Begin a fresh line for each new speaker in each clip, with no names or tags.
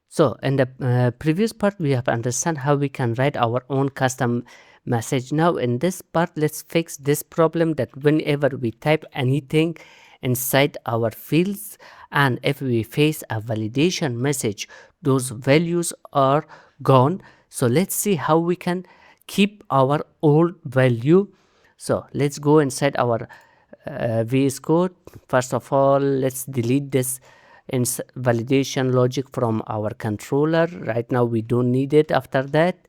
So in the previous part, we have understand how we can write our own custom message. Now in this part, let's fix this problem that whenever we type anything inside our fields, and if we face a validation message, those values are gone. So let's see how we can keep our old value. So let's go inside our VS Code. First of all, let's delete this validation logic from our controller. Right now we don't need it. After that,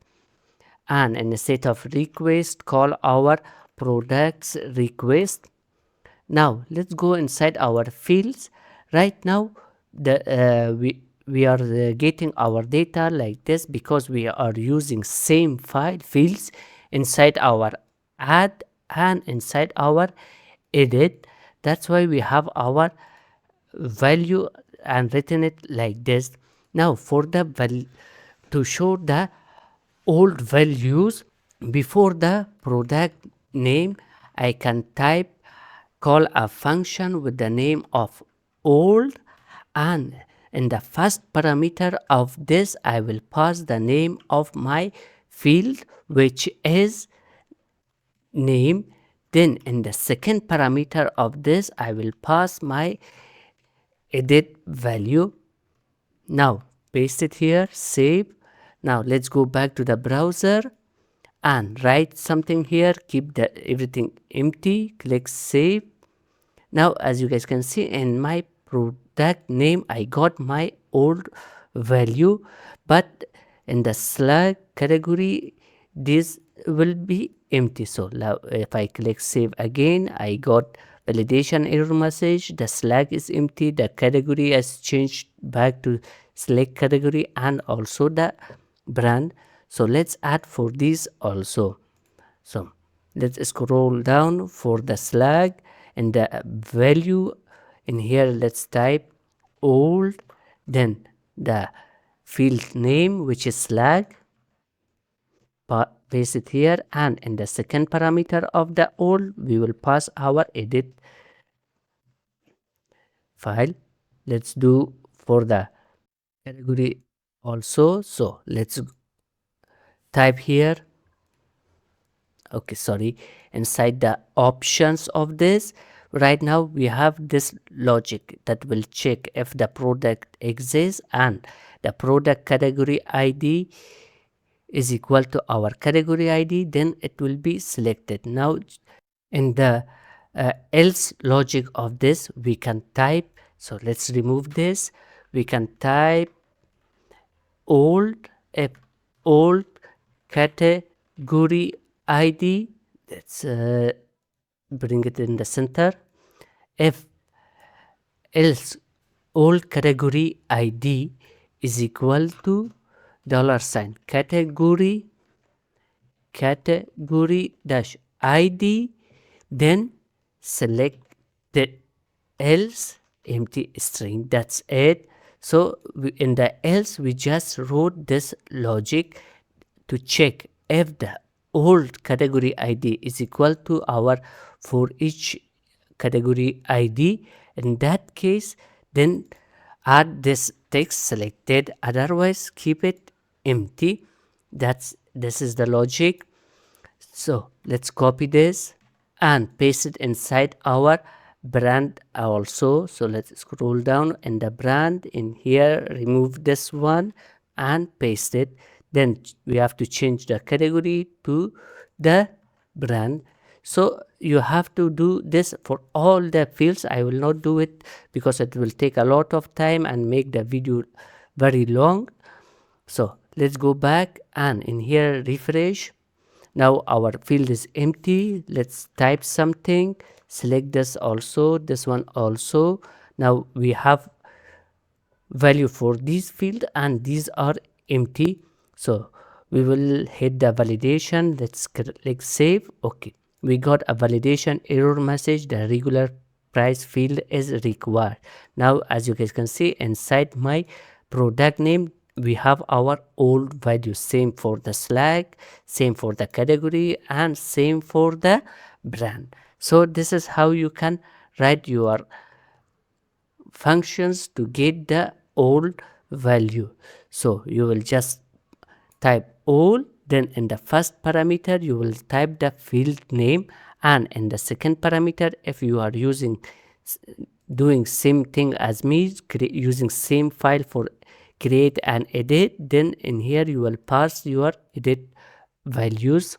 and in a set of request, call our products request. Now let's go inside our fields. Right now we are getting our data like this because we are using same file fields inside our add and inside our edit. That's why we have our value and written it like this. Now for the to show the old values, before the product name I can type call a function with the name of old, and in the first parameter of this I will pass the name of my field, which is name. Then in the second parameter of this I will pass my edit value. Now paste it here, save. Now let's go back to the browser and write something here, keep the everything empty, click save. Now as you guys can see, in my product name I got my old value, but in the slug category this will be empty. So now if I click save again, I got validation error message, the slug is empty, the category has changed back to select category, and also the brand. So let's add for these also. So let's scroll down for the slug and the value in here. Let's type old, then the field name, which is slug, paste it here, and in the second parameter of the old we will pass our edit file. Let's do for the category also. So let's type here, okay, sorry, inside the options of this. Right now we have this logic that will check if the product exists and the product category ID is equal to our category ID, then it will be selected. Now in the else logic of this we can type, so let's remove this, we can type old, if old category ID, let's bring it in the center, if else old category ID is equal to $sign category dash ID, then select the else empty string. That's it. So in the else we just wrote this logic to check if the old category ID is equal to our for each category ID. In that case, then add this text selected, otherwise keep it empty. This is the logic. So let's copy this and paste it inside our brand also. So let's scroll down in the brand, in here remove this one and paste it. Then we have to change the category to the brand. So you have to do this for all the fields. I will not do it because it will take a lot of time and make the video very long. So let's go back and in here refresh. Now our field is empty. Let's type something, select this also, this one also. Now we have value for this field and these are empty. So we will hit the validation. Let's click save. Okay, we got a validation error message. The regular price field is required. Now as you guys can see, inside my product name we have our old value, same for the slug, same for the category, and same for the brand. So this is how you can write your functions to get the old value. So you will just type all, then in the first parameter you will type the field name, and in the second parameter, if you are doing same thing as me, using same file for create and edit, then in here you will pass your edit values